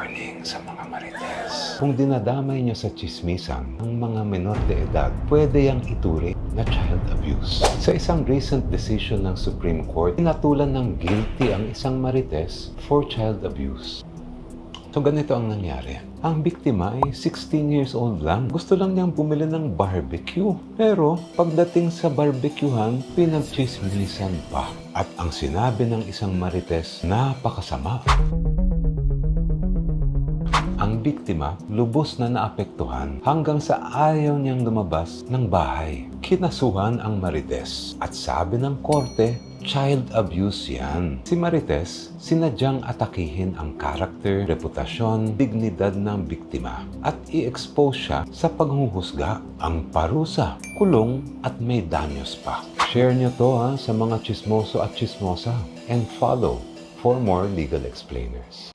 warning sa mga marites. Kung dinadamay niyo sa chismisan ang mga menor de edad, pwede yang ituring na child abuse. Sa isang recent decision ng Supreme Court, pinatulan ng guilty ang isang marites for child abuse. So ganito ang nangyari. Ang biktima ay 16 years old lang. Gusto lang niyang bumili ng barbecue. Pero pagdating sa barbecuehan, pinagchismisan pa. At ang sinabi ng isang marites, napakasama. Ang biktima, lubos na naapektuhan hanggang sa ayaw niyang lumabas ng bahay. Kinasuhan ang marites at sabi ng korte, child abuse yan. Si marites, sinadyang atakihin ang karakter, reputasyon, dignidad ng biktima at i-expose siya sa paghuhusga. Ang parusa, kulong at may danyos pa. Share nyo to sa mga chismoso at chismosa and follow for more legal explainers.